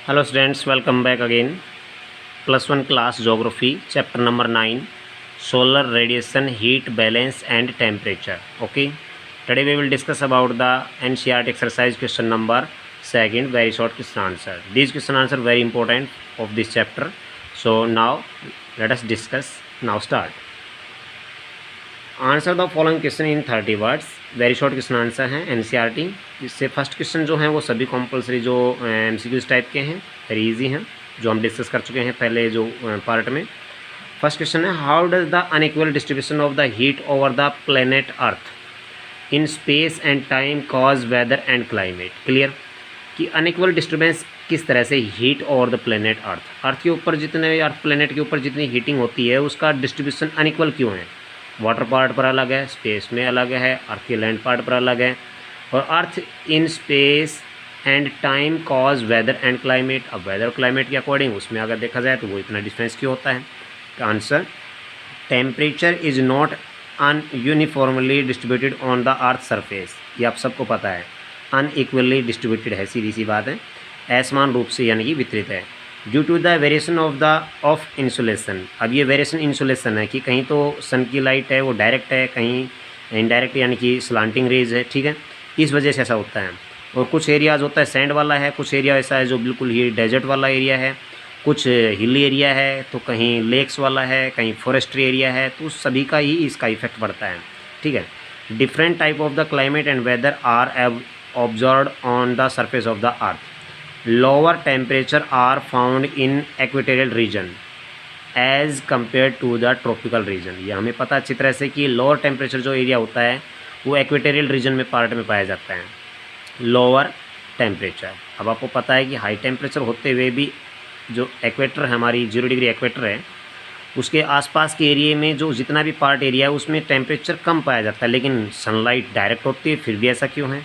Hello students, welcome back again. +1 class geography chapter number 9 solar radiation heat balance and temperature. Okay, today we will discuss about the NCERT exercise question number 2, very short question answer. This question answer very important of this chapter, so now let us discuss. Now start. Answer the following question in 30 words. Very short question answer हैं NCERT. इससे first question जो हैं वो सभी compulsory जो MCQs type के हैं, very easy हैं, जो हम डिस्कस कर चुके हैं पहले जो पार्ट में। फर्स्ट क्वेश्चन है, how does the unequal distribution of the heat over the planet earth in space and time cause weather and climate. Clear कि अनइक्वल डिस्टर्बेंस किस तरह से heat over the planet earth के ऊपर जितने अर्थ planet के ऊपर जितनी हीटिंग होती है उसका डिस्ट्रीब्यूशन अनइक्वल क्यों है। वाटर पार्ट पर अलग है, स्पेस में अलग है, अर्थ के लैंड पार्ट पर अलग है, और earth in space and time cause weather and climate. अब वेदर और क्लाइमेट के अकॉर्डिंग उसमें अगर देखा जाए तो वो इतना डिफरेंस क्यों होता है। तो answer, temperature is not uniformly distributed on the earth surface. ये आप सबको पता है, अनइक्वली डिस्ट्रीब्यूटेड है, सीधी सी बात है, असमान रूप से यानी कि वितरित है। Due to the variation of insulation. अब ये वेरिएशन इंसुलेशन है कि कहीं तो सन की लाइट है वो डायरेक्ट है, कहीं इनडायरेक्ट यानी कि स्लांटिंग रेज है, ठीक है, इस वजह से ऐसा होता है। और कुछ एरियाज़ होता है सैंड वाला है, कुछ एरिया ऐसा है जो बिल्कुल ही डेजर्ट वाला एरिया है, कुछ हिली एरिया है, तो कहीं लेक्स वाला है, कहीं फॉरेस्ट्री एरिया है, तो सभी का ही इसका इफेक्ट पड़ता है, ठीक है। Different type of the climate and weather are observed on the surface of the earth. Lower temperature are found in equatorial region as compare to the tropical region. ये हमें पता अच्छी तरह से कि लोअर टेम्परेचर जो एरिया होता है वो इक्वेटोरियल रीजन में पार्ट में पाया जाता है, लोअर टेम्परेचर। अब आपको पता है कि हाई टेम्परेचर होते हुए भी जो इक्वेटर है, हमारी 0 डिग्री इक्वेटर है, उसके आसपास के एरिया में जो जितना भी पार्ट एरिया है उसमें टेम्परेचर कम पाया जाता है, लेकिन सनलाइट डायरेक्ट होती है, फिर भी ऐसा क्यों है।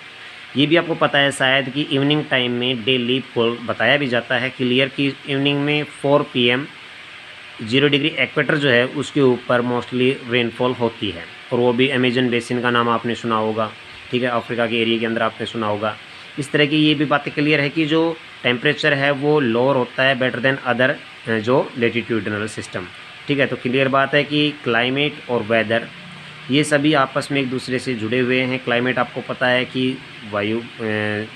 ये भी आपको पता है शायद कि इवनिंग टाइम में डेली पोल बताया भी जाता है क्लियर कि इवनिंग में 4 PM 0 डिग्री इक्वेटर जो है उसके ऊपर मोस्टली रेनफॉल होती है, और वो भी अमेजन बेसिन का नाम आपने सुना होगा, ठीक है, अफ्रीका के एरिया के अंदर आपने सुना होगा। इस तरह की ये भी बातें क्लियर है कि जो टेम्परेचर है वो लोअर होता है बेटर देन अदर जो लेटीट्यूडनल सिस्टम, ठीक है। तो क्लियर बात है कि क्लाइमेट और वेदर ये सभी आपस में एक दूसरे से जुड़े हुए हैं। क्लाइमेट आपको पता है कि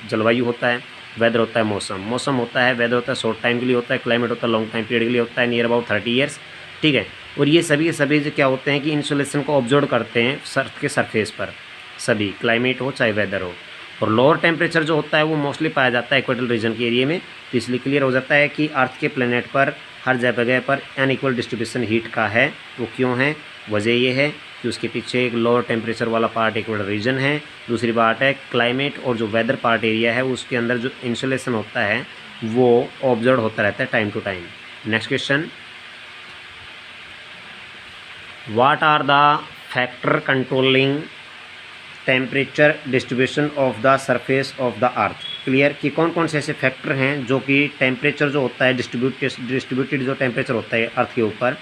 जलवायु होता है, वेदर होता है मौसम होता है, वेदर होता है शॉर्ट टाइम के लिए होता है, क्लाइमेट होता है लॉन्ग टाइम पीरियड के लिए होता है, नियर अबाउट 30 ईयर्स, ठीक है। और ये सभी के सभी जो क्या होते हैं कि इंसुलेशन को ऑब्जर्व करते हैं अर्थ के सरफेस पर, सभी क्लाइमेट हो चाहे वेदर हो। और लोअर टेम्परेचर जो होता है वो मोस्टली पाया जाता है इक्वेटोरियल रीजन के एरिया में। तो इसलिए क्लियर हो जाता है कि अर्थ के प्लेनेट पर हर जगह पर अनइक्वल डिस्ट्रीब्यूशन हीट का है। वो क्यों है, वजह ये है कि उसके पीछे एक लोअर टेम्परेचर वाला पार्ट इक्वेटोरियल रीजन है। दूसरी बात है क्लाइमेट और जो वेदर पार्ट एरिया है उसके अंदर जो इंसुलेशन होता है वो ऑब्जर्व होता रहता है time to time. Next question, what are the factor controlling temperature distribution of the surface of the earth. Clear कि कौन कौन से ऐसे फैक्टर हैं जो कि टेम्परेचर जो होता है डिस्ट्रीब्यूटेड जो टेम्परेचर होता है अर्थ के ऊपर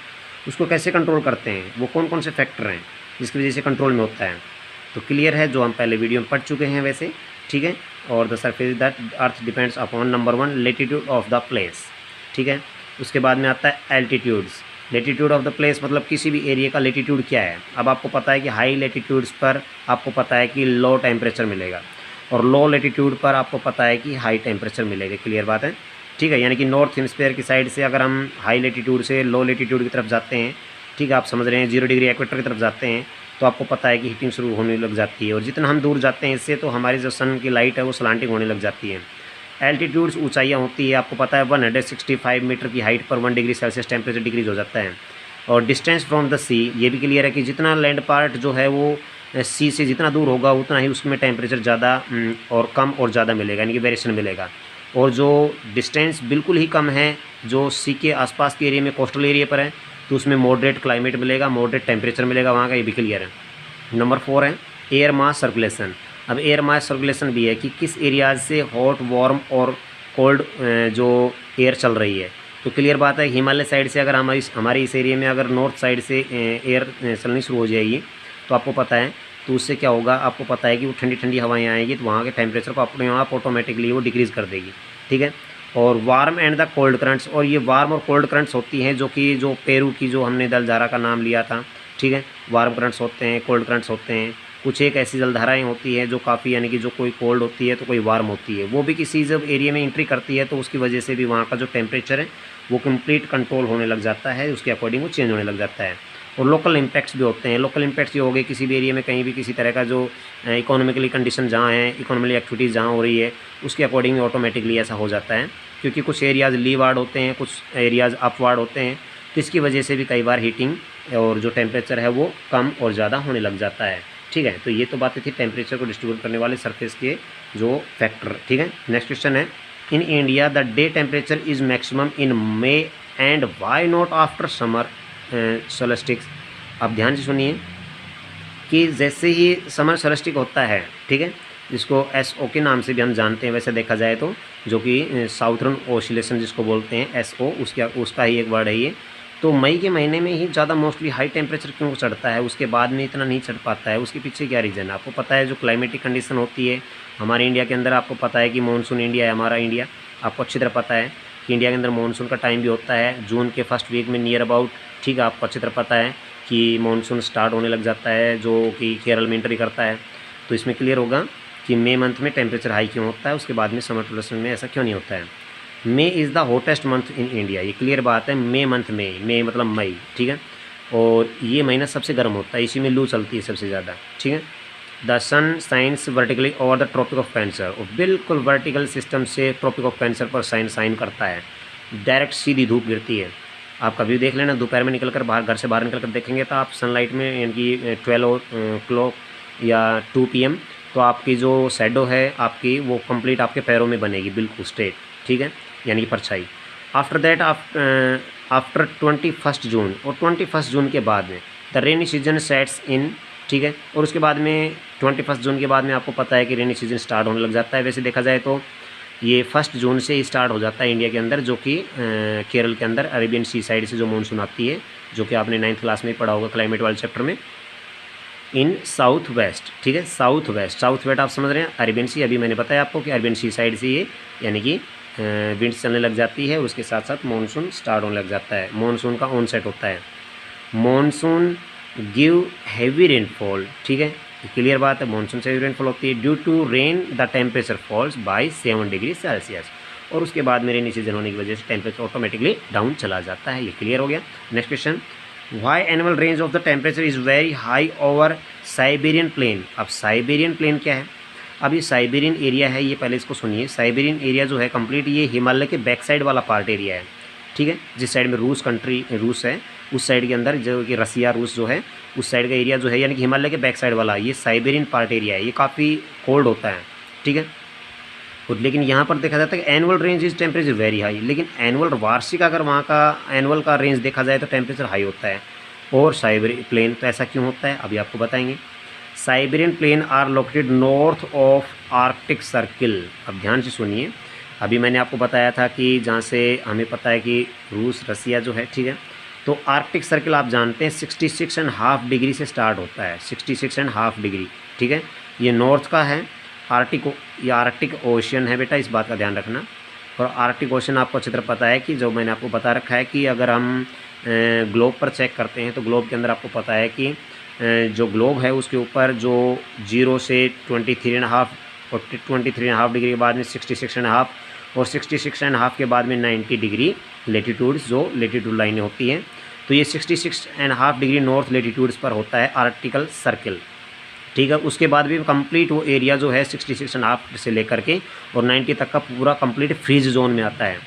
उसको कैसे कंट्रोल करते हैं, वो कौन कौन से फैक्टर हैं जिसकी वजह से कंट्रोल में होता है। तो क्लियर है, जो हम पहले वीडियो में पढ़ चुके हैं वैसे, ठीक है। और the surface that earth depends upon number 1 latitude of the place, ठीक है। उसके बाद में आता है altitudes. Latitude of the place मतलब किसी भी एरिया का लेटीट्यूड क्या है। अब आपको पता है कि हाई लेटीट्यूड्स पर आपको पता है कि लो टेम्परेचर मिलेगा, और लो लेटीट्यूड पर आपको पता है कि हाई टेम्परेचर मिलेगा। क्लियर बात है, ठीक है। यानी कि नॉर्थ हेमिस्फीयर की साइड से अगर हम हाई लेटीट्यूड से लो लेटीट्यूड की तरफ जाते हैं, ठीक है, आप समझ रहे हैं, 0 डिग्री इक्वेटर की तरफ जाते हैं, तो आपको पता है कि हीटिंग शुरू होने लग जाती है। और जितना हम दूर जाते हैं इससे तो हमारी जो सन की लाइट है वो स्लांटिंग होने लग जाती है। एल्टीट्यूड्स ऊंचाइयाँ होती है, आपको पता है 165 मीटर की हाइट पर 1 डिग्री सेल्सियस टेम्परेचर डिक्रीज हो जाता है। और डिस्टेंस फ्रॉम द सी, ये भी क्लियर है कि जितना लैंड पार्ट जो है वो सी से जितना दूर होगा उतना ही उसमें टेम्परेचर ज़्यादा और कम और ज़्यादा मिलेगा, यानी कि वेरिएशन मिलेगा। और जो डिस्टेंस बिल्कुल ही कम है, जो सी के आसपास के एरिया में कोस्टल एरिया पर है, तो उसमें मॉडरेट क्लाइमेट मिलेगा, मॉडरेट टेम्परेचर मिलेगा वहाँ का, ये भी क्लियर है। नंबर 4 है एयर मास सर्कुलेशन। अब एयर मास सर्कुलेशन भी है कि किस एरियाज से हॉट, वार्म और कोल्ड जो एयर चल रही है। तो क्लियर बात है, हिमालय साइड से अगर हमारे इस एरिया में अगर नॉर्थ साइड से एयर चलनी शुरू हो जाएगी तो आपको पता है तो उससे क्या होगा, आपको पता है कि वो ठंडी ठंडी हवाएं आएंगी तो वहाँ के टेम्परेचर को अपने आप ऑटोमेटिकली वो डिक्रीज़ कर देगी, ठीक है। और warm and the cold currents, और ये वार्म और कोल्ड करंट्स होती हैं जो पेरू की जो हमने जलधारा का नाम लिया था, ठीक है। वार्म करंट्स होते हैं, कोल्ड करंट्स होते हैं। कुछ एक ऐसी जलधाराएँ होती हैं जो काफ़ी यानी कि जो कोई कोल्ड होती है तो कोई वार्म होती है, वो भी किसी जब एरिया में एंट्री करती है तो उसकी वजह से भी वहाँ का जो टेम्परेचर है वो कंप्लीट कंट्रोल होने लग जाता है, उसके अकॉर्डिंग वो चेंज होने लग जाता है। और लोकल इम्पैक्ट्स भी होते हैं। लोकल इम्पैक्ट्स ये हो गए किसी भी एरिया में कहीं भी किसी तरह का जो इकोनॉमिकली कंडीशन जहाँ है, इकोनॉमिकली एक्टिविटीज़ जहाँ हो रही है, उसके अकॉर्डिंग ऑटोमेटिकली ऐसा हो जाता है, क्योंकि कुछ एरियाज़ लीवार्ड होते हैं, कुछ एरियाज़ अपवार्ड होते हैं, तो इसकी वजह से भी कई बार हीटिंग और जो टेम्परेचर है वो कम और ज़्यादा होने लग जाता है, ठीक है। तो ये तो बातें थी टेम्परेचर को डिस्ट्रीब्यूट करने वाले सरफेस के जो फैक्टर, ठीक है। नेक्स्ट क्वेश्चन है, in India the day temperature is maximum in May and why not after summer solstice. अब ध्यान से सुनिए कि जैसे ही समर सोल्स्टिक होता है, ठीक है, जिसको SO के नाम से भी हम जानते हैं वैसे देखा जाए तो, जो कि साउथर्न ओसिलेशन जिसको बोलते हैं SO, उसका ही एक वर्ड है ये। तो मई के महीने में ही ज़्यादा मोस्टली हाई टेम्परेचर क्यों चढ़ता है, उसके बाद में इतना नहीं चढ़ पाता है, उसके पीछे क्या रीज़न है आपको पता है। जो क्लाइमेटिक कंडीशन होती है हमारे इंडिया के अंदर, आपको पता है कि मानसून इंडिया है हमारा इंडिया, आपको अच्छी तरह पता है कि इंडिया के अंदर मानसून का टाइम भी होता है जून के फर्स्ट वीक में नियर अबाउट, ठीक है। आपको अच्छी तरह पता है कि मानसून स्टार्ट होने लग जाता है जो कि केरल में एंट्री करता है। तो इसमें क्लियर होगा कि मई मंथ में टेम्परेचर हाई क्यों होता है, उसके बाद में समर सोल्स्टिस में ऐसा क्यों नहीं होता है। May is the hottest month in India, ये क्लियर बात है। मई मंथ में, मई मतलब मई, ठीक है, और ये महीना सबसे गर्म होता है, इसी में लू चलती है सबसे ज़्यादा, ठीक है। The sun shines vertically over the Tropic of Cancer, और बिल्कुल वर्टिकल सिस्टम से ट्रॉपिक ऑफ कैंसर पर साइन करता है। डायरेक्ट सीधी धूप गिरती है। आप कभी देख लेना, दोपहर में निकल कर बाहर, घर से बाहर निकल कर देखेंगे तो आप सनलाइट में यानी कि 12 o'clock या 2 PM, तो आपकी जो शैडो है आपकी वो कंप्लीट आपके पैरों में बनेगी, बिल्कुल स्ट्रेट, ठीक है, यानी कि परछाई। आफ्टर दैट आफ्टर 21 जून, और 21 जून के बाद में the rainy season sets in, ठीक है। और उसके बाद में 21 जून के बाद में आपको पता है कि रेनी सीजन स्टार्ट होने लग जाता है। वैसे देखा जाए तो ये 1 जून से ही स्टार्ट हो जाता है इंडिया के अंदर, जो कि केरल के अंदर अरेबियन सी साइड से जो मानसून आती है, जो कि आपने 9th क्लास में पढ़ा होगा क्लाइमेट वाले चैप्टर में, इन साउथ वेस्ट, ठीक है। साउथ वेस्ट आप समझ रहे हैं, अरेबियन सी, अभी मैंने बताया आपको कि अरेबियन सी साइड से ये यानी कि विंड्स चलने लग जाती है, उसके साथ साथ मानसून स्टार्ट होने लग जाता है, मानसून का ऑनसेट होता है। मानसून गिव हैवी रेनफॉल, ठीक है, क्लियर बात है, मानसून से हैवी रेनफॉल होती है। Due to rain the temperature falls by 7 degree Celsius, और उसके बाद में रेनी सीजन होने की वजह से टेम्परेचर ऑटोमेटिकली डाउन चला जाता है, ये क्लियर हो गया। Next question, why annual range of the temperature is very high over Siberian plain. अब साइबेरियन प्लेन क्या है, अब ये साइबेरियन एरिया है, ये पहले इसको सुनिए। साइबेरियन एरिया जो है कंप्लीट ये हिमालय के बैक साइड वाला पार्ट एरिया है, ठीक है, जिस साइड में रूस है, उस साइड के अंदर जो कि रसिया रूस जो है उस साइड का एरिया जो है यानी कि हिमालय के बैक साइड वाला ये साइबेरियन पार्ट एरिया है, ये काफ़ी कोल्ड होता है, ठीक है। और लेकिन यहाँ पर देखा जाता है कि annual range is temperature vary high, लेकिन एनुअल वार्षिक अगर वहाँ का एनुअल का रेंज देखा जाए तो टेम्परेचर हाई होता है। और साइबेरियन प्लेन तो ऐसा क्यों होता है अभी आपको बताएंगे। Siberian plain are located north of Arctic Circle. अब ध्यान से सुनिए, अभी मैंने आपको बताया था कि जहाँ से हमें पता है कि रूस रसिया जो है, ठीक है, तो आर्कटिक सर्किल आप जानते हैं 66.5 डिग्री से स्टार्ट होता है, 66.5 डिग्री, ठीक है। ये नॉर्थ का है, आर्कटिक ओशियन है बेटा, इस बात का ध्यान रखना। और आर्कटिक ओशियन आपको अच्छी तरह पता है कि जो मैंने आपको बता रखा है कि अगर हम ग्लोब पर चेक करते हैं तो ग्लोब के अंदर आपको पता है कि जो ग्लोब है उसके ऊपर जो 0 से 23.5 और 23.5 डिग्री के बाद में 66.5 और 66.5 के बाद में 90 डिग्री लेटीट्यूड्स जो लेटीट्यूड लाइनें होती हैं, तो ये 66.5 डिग्री नॉर्थ लेटीट्यूड्स पर होता है आर्कटिकल सर्किल, ठीक है। उसके बाद भी कंप्लीट वो एरिया जो है 66.5 से लेकर के और 90 तक का पूरा कंप्लीट फ्रीज जोन में आता है।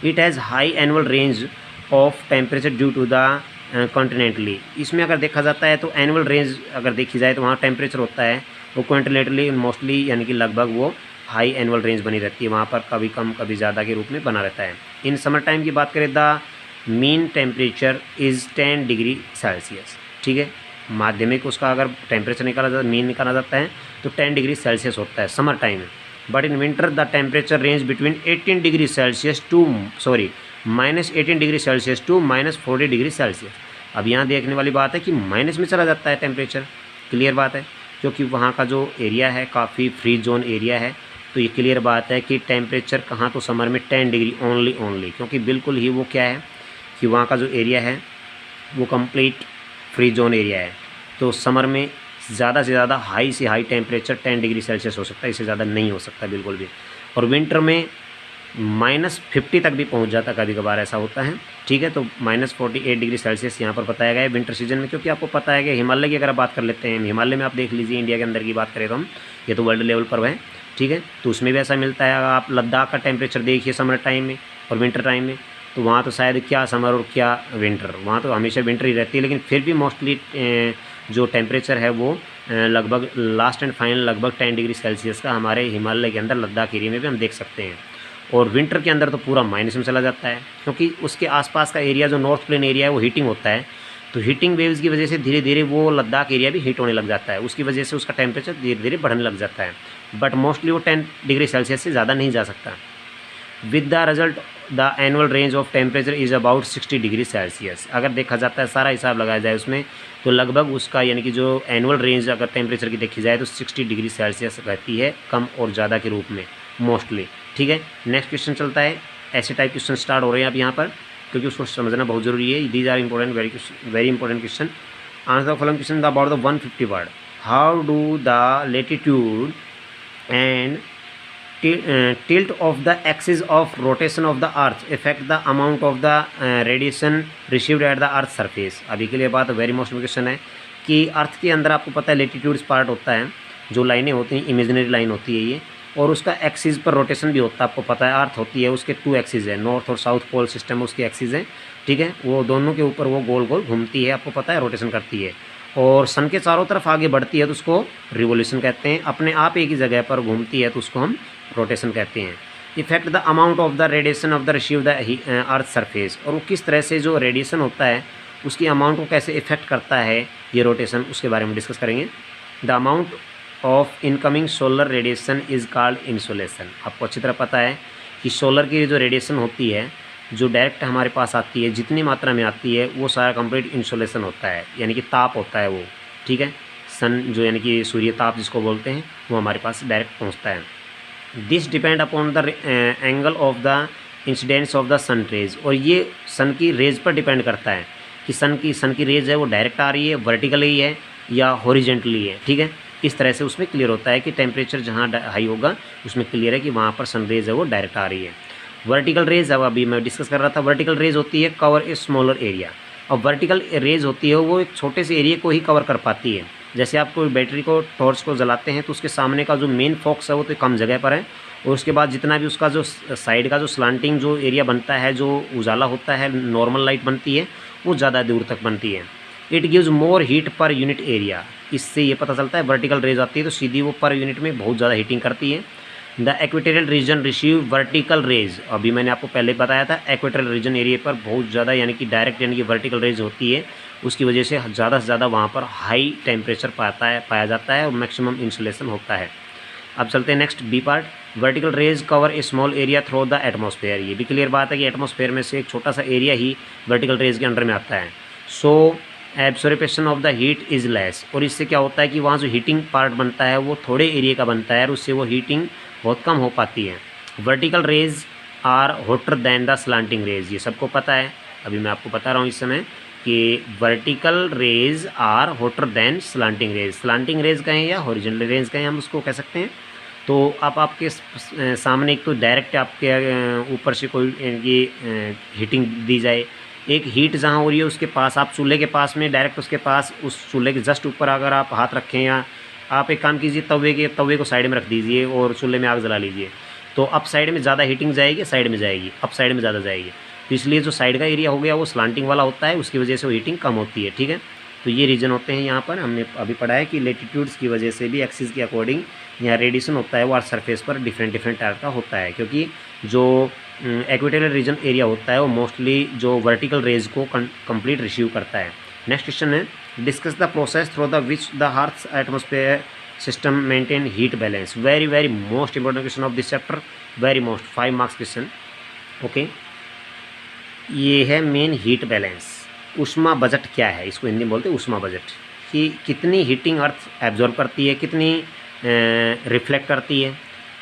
It has high annual range of temperature due to the continentality. इसमें अगर देखा जाता है तो एनुअल रेंज अगर देखी जाए तो वहाँ टेम्परेचर होता है वो कॉन्टिनेंटली मोस्टली यानी कि लगभग वो हाई एनुअल रेंज बनी रहती है, वहाँ पर कभी कम कभी ज़्यादा के रूप में बना रहता है। इन समर टाइम की बात करें the mean temperature is 10 degree Celsius, ठीक है। माध्यमिक उसका अगर टेम्परेचर निकाला जाता है, मीन निकाला जाता है तो 10 डिग्री सेल्सियस होता है समर टाइम में। But in winter the temperature range between 18 degree Celsius to -18 degree Celsius to -40 degree Celsius. अब यहाँ देखने वाली बात है कि माइनस में चला जाता है टेम्परेचर, क्लियर बात है, क्योंकि वहाँ का जो एरिया है काफ़ी फ्री जोन एरिया है तो ये क्लियर बात है कि टेम्परेचर कहाँ, तो समर में 10 डिग्री ओनली, क्योंकि बिल्कुल ही वो क्या है कि वहाँ का जो एरिया है वो कंप्लीट फ्री जोन एरिया है। तो समर में ज़्यादा से ज़्यादा हाई से हाई टेम्परेचर 10 डिग्री सेल्सियस हो सकता है, इससे ज़्यादा नहीं हो सकता बिल्कुल भी। और विंटर में -50 तक भी पहुंच जाता, कभी कभार ऐसा होता है, ठीक है। तो -48 डिग्री सेल्सियस यहाँ पर बताया गया है विंटर सीजन में, क्योंकि आपको पता है कि हिमालय की अगर आप बात कर लेते हैं, हिमालय में आप देख लीजिए, इंडिया के अंदर की बात करें तो हम, ये तो वर्ल्ड लेवल पर है, ठीक है। तो उसमें भी ऐसा मिलता है। अगर आप लद्दाख का टेम्परेचर देखिए समर टाइम में और विंटर टाइम में, तो वहाँ तो शायद क्या समर और क्या विंटर, वहाँ तो हमेशा विंटर ही रहती है, लेकिन फिर भी मोस्टली जो टेम्परेचर है वो लगभग लास्ट एंड फाइनल लगभग 10 डिग्री सेल्सियस का हमारे हिमालय के अंदर लद्दाख एरिया में भी हम देख सकते हैं। और विंटर के अंदर तो पूरा माइनस में चला जाता है, क्योंकि उसके आसपास का एरिया जो नॉर्थ प्लेन एरिया है वो हीटिंग होता है। तो हीटिंग वेव्स की वजह से धीरे धीरे वो लद्दाख एरिया भी हीट होने लग जाता है, उसकी वजह से उसका टेम्परेचर धीरे धीरे बढ़ने लग जाता है। बट मोस्टली वो 10 डिग्री सेल्सियस से ज़्यादा नहीं जा सकता। With the result the annual range of temperature is about 60 degree Celsius. अगर देखा जाता है, सारा हिसाब लगाया जाए उसमें, तो लगभग उसका यानी कि जो एनुअल रेंज अगर टेम्परेचर की देखी जाए तो 60 डिग्री सेल्सियस रहती है, कम और ज़्यादा के रूप में मोस्टली, ठीक है। नेक्स्ट क्वेश्चन चलता है। ऐसे टाइप क्वेश्चन स्टार्ट हो रहे हैं अब यहाँ पर, क्योंकि उसको समझना बहुत जरूरी है। These are important, very important question. Answer the following question about the 150 word. How do the latitude and tilt of the axis of rotation of the earth affect the amount of the radiation received at the earth surface। अभी के लिए बात very most question है कि अर्थ के अंदर आपको पता है लेटीट्यूड्स पार्ट होता है, जो लाइनें होती हैं इमेजिनरी लाइन होती है ये, और उसका एक्सिस पर रोटेशन भी होता है। आपको पता है अर्थ होती है, उसके 2 एक्सिस है, नॉर्थ और साउथ पोल सिस्टम उसकी एक्सिस है, ठीक है। वो दोनों के ऊपर वो गोल गोल घूमती है, आपको पता है रोटेशन करती है, और सन के चारों तरफ आगे बढ़ती है तो उसको रिवोल्यूशन कहते हैं। अपने आप एक ही जगह पर घूमती है तो उसको हम रोटेशन कहते हैं। Effect the amount of the radiation of the receive the earth surface, और वो किस तरह से जो रेडिएशन होता है उसकी अमाउंट को कैसे इफेक्ट करता है ये रोटेशन, उसके बारे में डिस्कस करेंगे। The amount of incoming solar radiation is called insolation. आपको अच्छी तरह पता है कि सोलर की जो रेडिएशन होती है, जो डायरेक्ट हमारे पास आती है, जितनी मात्रा में आती है वो सारा कंप्लीट इंसोलेशन होता है, यानी कि ताप होता है वो, ठीक है। सन जो यानी कि सूर्य ताप जिसको बोलते हैं, वो हमारे पास डायरेक्ट पहुंचता है। This depend upon the angle of the incidence of the sun rays, और ये सन की रेज पर डिपेंड करता है कि सन की रेज है वो डायरेक्ट आ रही है, वर्टिकली है या हॉरिजेंटली है, ठीक है। इस तरह से उसमें क्लियर होता है कि टेम्परेचर जहाँ हाई होगा उसमें क्लियर है कि वहाँ पर सन रेज है वो डायरेक्ट आ रही है। वर्टिकल रेज, अब अभी मैं डिस्कस कर रहा था, वर्टिकल रेज होती है कवर ए स्मॉलर एरिया, और वर्टिकल रेज होती है वो एक छोटे से एरिया को ही कवर कर पाती है। जैसे आप कोई बैटरी को टॉर्च को जलाते हैं तो उसके सामने का जो मेन फोकस है वो तो कम जगह पर है, और उसके बाद जितना भी उसका जो साइड का जो स्लांटिंग जो एरिया बनता है, जो उजाला होता है, नॉर्मल लाइट बनती है, वो ज़्यादा दूर तक बनती है। It gives more heat per unit area. इससे ये पता चलता है वर्टिकल रेज आती है तो सीधी वो पर यूनिट में बहुत ज़्यादा हीटिंग करती है। The equatorial region receive vertical rays, अभी मैंने आपको पहले बताया था, एक्वेटोरियल रीजन एरिया पर बहुत ज़्यादा यानी कि डायरेक्ट यानी कि वर्टिकल रेज होती है, उसकी वजह से ज़्यादा से ज़्यादा वहाँ पर हाई टेम्परेचर पाया जाता है और मैक्सिमम इंसुलेशन होता है। अब चलते हैं next B part. Vertical rays cover a small area through the atmosphere. ये भी क्लियर बात है कि एटमॉस्फेयर में से एक छोटा सा एरिया ही वर्टिकल रेज के अंडर में आता है। So absorption of the heat is less, और इससे क्या होता है कि वहाँ जो हीटिंग पार्ट बनता है वो थोड़े एरिया का बनता है और उससे वो हीटिंग बहुत कम हो पाती है। Vertical rays are hotter than the slanting rays, ये सबको पता है, अभी मैं आपको बता रहा हूँ इस समय कि vertical rays are hotter than slanting rays. Slanting rays कहें या हॉरिजॉन्टल रेज कहें, हम उसको कह सकते हैं। तो आप आपके सामने एक तो डायरेक्ट आपके ऊपर से कोई ये हीटिंग दी जाए, एक हीट जहाँ हो रही है उसके पास, आप चूल्हे के पास में डायरेक्ट उसके पास, उस चूल्हे के जस्ट ऊपर अगर आप हाथ रखें, या आप एक काम कीजिए, तवे को साइड में रख दीजिए और चूल्हे में आग जला लीजिए, तो अप साइड में ज़्यादा हीटिंग जाएगी, साइड में जाएगी, अप साइड में ज़्यादा जाएगी। तो इसलिए जो साइड का एरिया हो गया वो स्लांटिंग वाला होता है, उसकी वजह से वो हीटिंग कम होती है, ठीक है। तो ये रीजन होते हैं यहाँ पर। हमने अभी पढ़ा है कि लेटीट्यूड्स की वजह से भी एक्सिस के अकॉर्डिंग यहाँ रेडिएशन होता है वो अर्थ सरफेस पर डिफरेंट टाइप का होता है, क्योंकि जो इक्वेटोरियल रीजन एरिया होता है वो मोस्टली जो वर्टिकल रेज को कंप्लीट रिसीव करता है। नेक्स्ट क्वेश्चन है, discuss the process through the which the earth atmosphere system maintain heat balance. Very most important question of this chapter, very most 5 marks question, okay. ये है main heat balance. ऊष्मा budget क्या है, इसको हिंदी में बोलते हैं ऊष्मा बजट, कि कितनी हीटिंग अर्थ एब्जॉर्ब करती है, कितनी रिफ्लेक्ट करती है,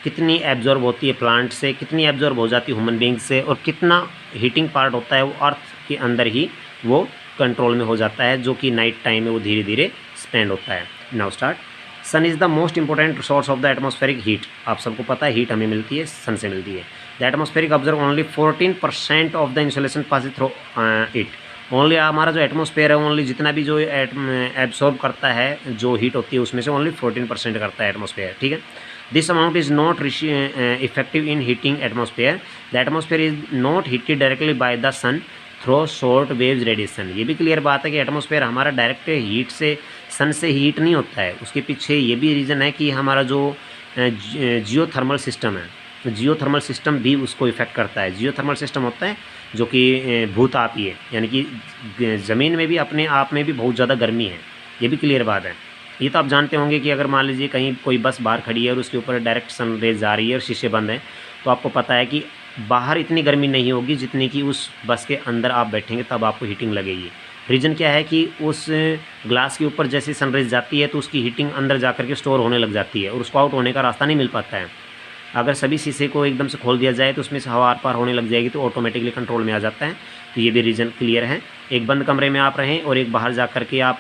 कितनी एब्जॉर्ब होती है प्लांट से, कितनी एब्जॉर्ब हो जाती है ह्यूमन बींग से, और कितना हीटिंग पार्ट होता है वो अर्थ के अंदर ही वो कंट्रोल में हो जाता है, जो कि नाइट टाइम में वो धीरे धीरे स्पेंड होता है। Now start. Sun is the most important source of the atmospheric heat. आप सबको पता है हीट हमें मिलती है सन से मिलती है। The atmospheric observe only 14% of the insolation pass through it. Only हमारा जो एटमॉस्फेयर है ओनली जितना भी जो एब्सॉर्ब करता है जो हीट होती है उसमें से ओनली 14% करता है एटमॉस्फेयर, ठीक है। This amount is not effective in heating atmosphere. The atmosphere is not heated directly by the sun through short waves radiation. ये भी क्लियर बात है कि एटमॉस्फेयर हमारा डायरेक्ट हीट से सन से हीट नहीं होता है। उसके पीछे ये भी रीज़न है कि हमारा जो जियोथर्मल सिस्टम है, जियोथर्मल सिस्टम भी उसको इफेक्ट करता है। जियोथर्मल सिस्टम होता है जो कि भूतापीय, यानी कि ज़मीन में भी अपने आप में भी बहुत ज़्यादा गर्मी है। ये भी क्लियर बात है। ये तो आप जानते होंगे कि अगर मान लीजिए कहीं कोई बस बाहर खड़ी है और उसके ऊपर डायरेक्ट सन रेज आ रही है और शीशे बंद हैं, तो आपको पता है कि बाहर इतनी गर्मी नहीं होगी जितनी कि उस बस के अंदर आप बैठेंगे तब आपको हीटिंग लगेगी। रीज़न क्या है कि उस ग्लास के ऊपर जैसे सनरेज जाती है तो उसकी हीटिंग अंदर जाकर के स्टोर होने लग जाती है और उसको आउट होने का रास्ता नहीं मिल पाता है। अगर सभी शीशे को एकदम से खोल दिया जाए तो उसमें से हवा आर पार होने लग जाएगी तो ऑटोमेटिकली कंट्रोल में आ जाता है। तो ये भी रीज़न क्लियर है। एक बंद कमरे में आप रहें और एक बाहर जा कर के आप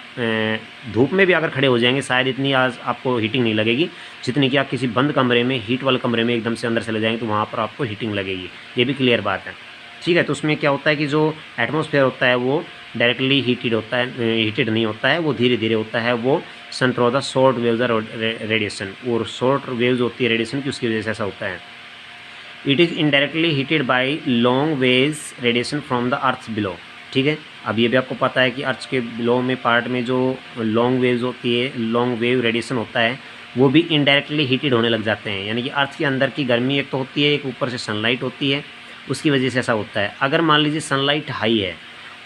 धूप में भी अगर खड़े हो जाएंगे शायद इतनी आज आपको हीटिंग नहीं लगेगी जितनी कि आप किसी बंद कमरे में हीट वाले कमरे में एकदम से अंदर चले जाएंगे तो वहाँ पर आपको हीटिंग लगेगी। ये भी क्लियर बात है, ठीक है। तो उसमें क्या होता है कि जो एटमॉस्फेयर होता है वो डायरेक्टली हीटेड होता है, हीटेड नहीं होता है, वो धीरे धीरे होता है। वो sun through the short waves radiation, और शॉर्ट वेव्स होती है रेडिएशन की, उसकी वजह से ऐसा होता है। It is indirectly heated by long waves radiation from the earth below, ठीक है। अब ये भी आपको पता है कि अर्थ के बिलो में पार्ट में जो लॉन्ग वेव्स होती है, लॉन्ग वेव रेडिएशन होता है, वो भी इनडायरेक्टली हीटेड होने लग जाते हैं। यानी कि अर्थ के अंदर की गर्मी एक तो होती है, एक ऊपर से सनलाइट होती है, उसकी वजह से ऐसा होता है। अगर मान लीजिए सनलाइट हाई है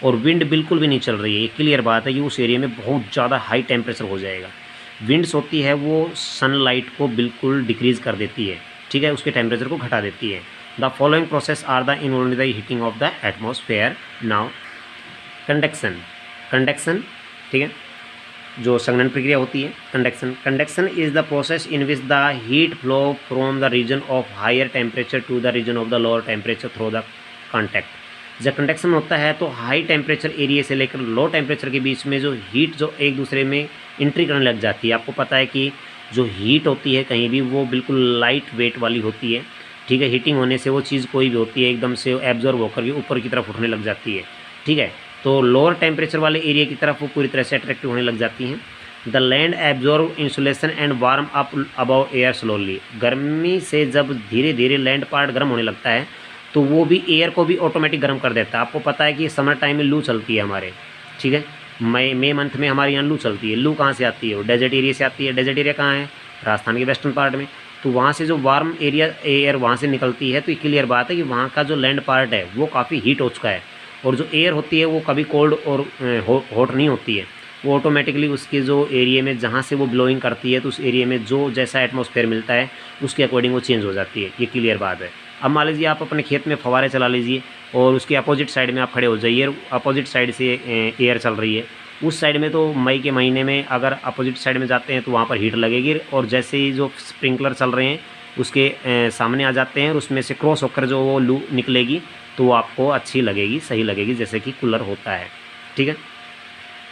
और विंड बिल्कुल भी नहीं चल रही है, ये क्लियर बात है कि उस एरिया में बहुत ज़्यादा हाई टेम्परेचर हो जाएगा। विंड्स होती है वो सनलाइट को बिल्कुल डिक्रीज़ कर देती है, ठीक है, उसके टेम्परेचर को घटा देती है। The following process are the involve in the heating of the atmosphere. Now conduction, conduction, ठीक है, जो संघनन प्रक्रिया होती है conduction. Conduction is the process in which the heat flow from the region of higher temperature to the region of the lower temperature through the contact. जब conduction होता है तो हाई टेम्परेचर एरिया से लेकर लो टेम्परेचर के बीच में जो heat जो एक दूसरे में एंट्री करने लग जाती है। आपको पता है कि जो हीट होती है कहीं भी वो बिल्कुल लाइट वेट वाली होती है, ठीक है। हीटिंग होने से वो चीज़ कोई भी होती है एकदम से एब्जॉर्ब होकर के ऊपर की तरफ उठने लग जाती है, ठीक है। तो लोअर टेम्परेचर वाले एरिया की तरफ वो पूरी तरह से अट्रैक्टिव होने लग जाती हैं। The land absorb insolation and warm up above air slowly. गर्मी से जब धीरे धीरे लैंड पार्ट गर्म होने लगता है तो वो भी एयर को भी ऑटोमेटिक गर्म कर देता है। आपको पता है कि समर टाइम में लू चलती है हमारे, ठीक है, मई मंथ में हमारे यहाँ लू चलती है। लू कहाँ से आती है? वो डेजर्ट एरिया से आती है। डेजर्ट एरिया कहाँ है? राजस्थान के वेस्टर्न पार्ट में। तो वहाँ से जो वार्म एरिया एयर वहाँ से निकलती है, तो ये क्लियर बात है कि वहाँ का जो लैंड पार्ट है वो काफ़ी हीट हो चुका है, और जो एयर होती है वो कभी कोल्ड और हॉट नहीं होती है। वो ऑटोमेटिकली उसके जो एरिया में जहाँ से वो ब्लोइंग करती है तो उस एरिया में जो जैसा एटमॉस्फेयर मिलता है उसके अकॉर्डिंग वो चेंज हो जाती है। ये क्लियर बात है। अब मान लीजिए आप अपने खेत में फव्वारे चला लीजिए और उसके अपोजिट साइड में आप खड़े हो जाइए, अपोजिट साइड से एयर चल रही है। उस साइड में तो मई के महीने में अगर अपोजिट साइड में जाते हैं तो वहाँ पर हीट लगेगी, और जैसे ही जो स्प्रिंकलर चल रहे हैं उसके सामने आ जाते हैं और उसमें से क्रॉस होकर जो वो लू निकलेगी तो वो आपको अच्छी लगेगी, सही लगेगी, जैसे कि कूलर होता है, ठीक है।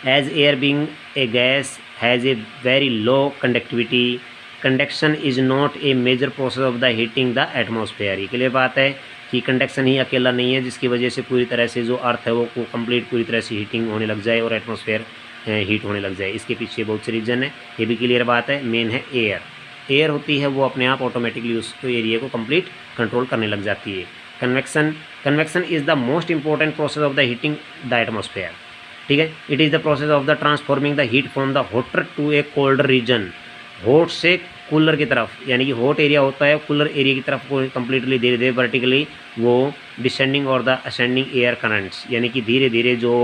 As air being a gas has a very low conductivity, conduction is not a major process of the heating the atmosphere. ये क्लियर बात है कि कंडक्शन ही अकेला नहीं है जिसकी वजह से पूरी तरह से जो अर्थ है वो कंप्लीट पूरी तरह से हीटिंग होने लग जाए और एटमॉस्फेयर हीट होने लग जाए। इसके पीछे बहुत से रीजन है, ये भी क्लियर बात है। मेन है एयर, एयर होती है वो अपने आप ऑटोमेटिकली उस एरिया को कंप्लीट कंट्रोल करने लग जाती है। Convection, convection is the most important process of the heating the atmosphere, ठीक है। It is the process of the transforming the heat from the hotter to a colder region. Hot से cooler की तरफ, यानी कि हॉट एरिया होता है cooler area की तरफ को कम्प्लीटली धीरे धीरे वर्टिकली वो डिसेंडिंग और द असेंडिंग एयर करंट्स, यानी कि धीरे धीरे जो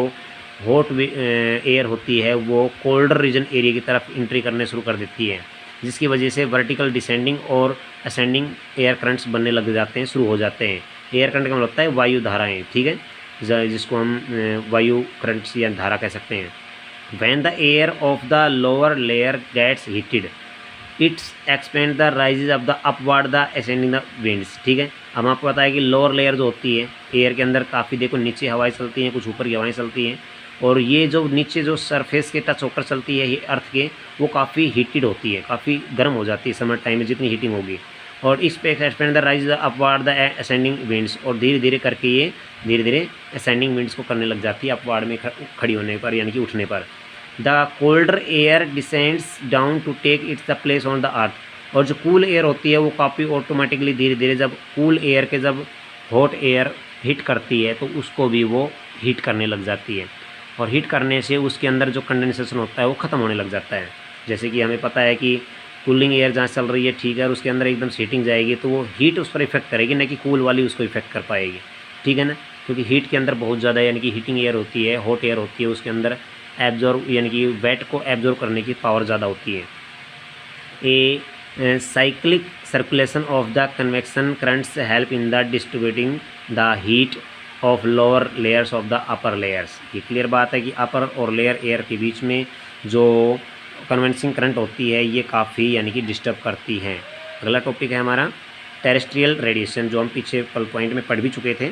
हॉट एयर होती है वो कोल्डर रीजन एरिया की तरफ एंट्री करने शुरू कर देती है, जिसकी वजह से वर्टिकल डिसेंडिंग और असेंडिंग एयर करंट्स बनने लग जाते हैं, शुरू हो जाते हैं। एयर करंट का मतलब होता है वायु धाराएँ, ठीक है, जिसको हम वायु करंट्स या धारा कह सकते हैं। When the air of the lower layer gets heated, its expand the rises of the upward the ascending the winds. ठीक है, अब आपको पता है कि लोअर लेयर जो होती है एयर के अंदर काफ़ी, देखो नीचे हवाएं चलती हैं, कुछ ऊपर की हवाएं चलती हैं, और ये जो नीचे जो सरफेस के टच होकर चलती है ये अर्थ के, वो काफ़ी हीटेड होती है, काफ़ी गर्म हो जाती है समर टाइम में जितनी हीटिंग होगी। और इस पे expand the rise the upward the ascending winds, और धीरे धीरे करके ये धीरे धीरे असेंडिंग विंड्स को करने लग जाती है अपवार्ड में खड़ी होने पर, यानी कि उठने पर। The colder air descends down to take its the place on the earth, और जो कूल एयर होती है वो काफ़ी ऑटोमेटिकली धीरे धीरे, जब कूल एयर के जब हॉट एयर हिट करती है तो उसको भी वो हीट करने लग जाती है, और हीट करने से उसके अंदर जो कंडेंसेशन होता है वो ख़त्म होने लग जाता है। जैसे कि हमें पता है कि कूलिंग एयर जहाँ चल रही है, ठीक है, और उसके अंदर एकदम हीटिंग जाएगी तो वो हीट उस पर इफेक्ट करेगी, ना कि कूल वाली उसको इफेक्ट कर पाएगी। ठीक है ना, क्योंकि हीट के अंदर बहुत ज़्यादा यानी कि हीटिंग एयर होती है, हॉट एयर होती है, उसके अंदर एब्जॉर्व यानी कि वेट को एब्जॉर्व करने की पावर ज़्यादा होती है। A cyclic circulation of the convection currents help in the distributing the heat of lower layers of the upper layers. ये क्लियर बात है कि अपर और लेयर एयर के बीच में जो कन्वेंसिंग करंट होती है ये काफ़ी यानी कि डिस्टर्ब करती हैं। अगला टॉपिक है हमारा टेरेस्ट्रियल रेडिएशन, जो हम पीछे कल पॉइंट में पढ़ भी चुके थे।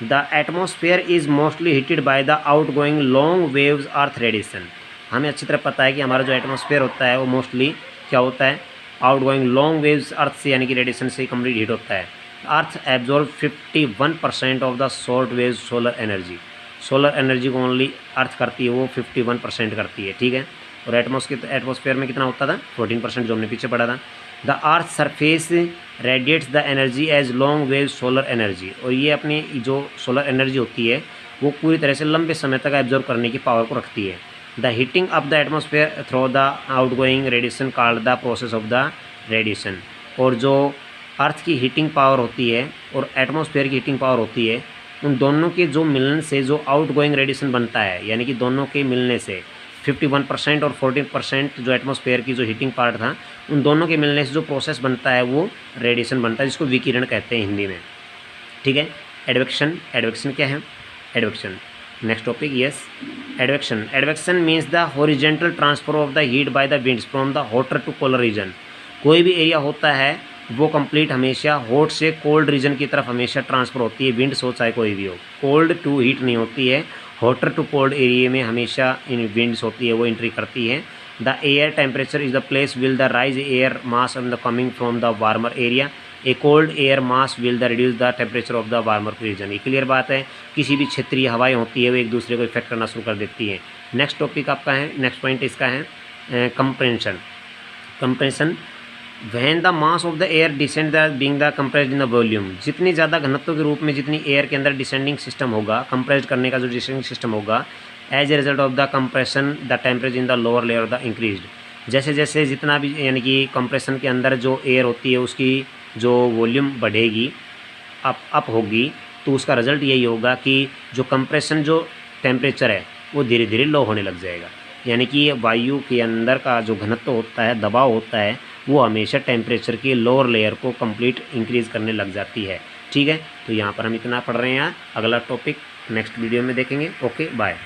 The atmosphere is mostly heated by the out going long waves earth radiation. हमें अच्छी तरह पता है कि हमारा जो एटमॉस्फेयर होता है वो मोस्टली क्या होता है, outgoing long waves earth से यानी कि रेडिएशन से कंप्लीट हीट होता है। Earth absorb 51% of the short wave solar energy. Solar energy को ओनली अर्थ करती है, वो 51% करती है। ठीक है, और एटमॉस्फेयर में कितना होता था, 14%, जो हमने पीछे पढ़ा था। The earth surface radiates the energy as long wave solar energy, और ये अपनी जो सोलर एनर्जी होती है वो पूरी तरह से लंबे समय तक एब्जॉर्ब करने की पावर को रखती है। The heating of the atmosphere through the out going radiation called the process of the radiation. और जो अर्थ की हीटिंग पावर होती है और एटमॉस्फेयर की हीटिंग पावर होती है, उन दोनों के जो मिलने से जो आउट गोइंग रेडिएशन बनता है, यानी कि दोनों के मिलने से 51% और 14% जो एटमॉस्फेयर की जो हीटिंग पार्ट था, उन दोनों के मिलने से जो प्रोसेस बनता है वो रेडिएशन बनता है, जिसको विकिरण कहते हैं हिंदी में। ठीक है, एडवेक्शन। एडवेक्शन क्या है, advection next topic, yes. Advection, advection means the horizontal transfer of the heat by the winds from the hotter to colder region. कोई भी एरिया होता है वो कंप्लीट हमेशा हॉट से कोल्ड रीजन की तरफ हमेशा ट्रांसफ़र होती है, विंड्स हो चाहे कोई भी हो। कोल्ड टू हीट नहीं होती है, हॉटर टू कोल्ड एरिया में हमेशा इन विंड्स होती है, वो एंट्री करती है। The air temperature is the place will the rise air mass on the coming from the warmer area. A cold air mass will the reduce the temperature of the warmer region. ये clear बात है, किसी भी क्षेत्रीय हवाएं होती है वो एक दूसरे को इफेक्ट करना शुरू कर देती हैं। नेक्स्ट टॉपिक आपका है, नेक्स्ट पॉइंट इसका है compression. Compression, when the mass of the air descend the being the compressed in the volume. जितनी ज़्यादा घनत्व के रूप में जितनी एयर के अंदर डिसेंडिंग सिस्टम होगा, कंप्रेस्ड करने का जो डिसेंडिंग सिस्टम होगा, as a result of the compression the temperature in the lower layer of the increased. जैसे जैसे जितना भी यानी कि कंप्रेशन के अंदर जो एयर होती है उसकी जो वॉल्यूम बढ़ेगी, अप होगी, तो उसका रिजल्ट यही होगा कि जो कंप्रेशन जो टेम्परेचर है वो धीरे धीरे लो होने लग जाएगा। यानी कि वायु के अंदर का जो घनत्व होता है, दबाव होता है, वो हमेशा टेम्परेचर की लोअर लेयर को कंप्लीट इंक्रीज़ करने लग जाती है। ठीक है, तो यहाँ पर हम इतना पढ़ रहे हैं यार। अगला टॉपिक नेक्स्ट वीडियो में देखेंगे। Okay, bye.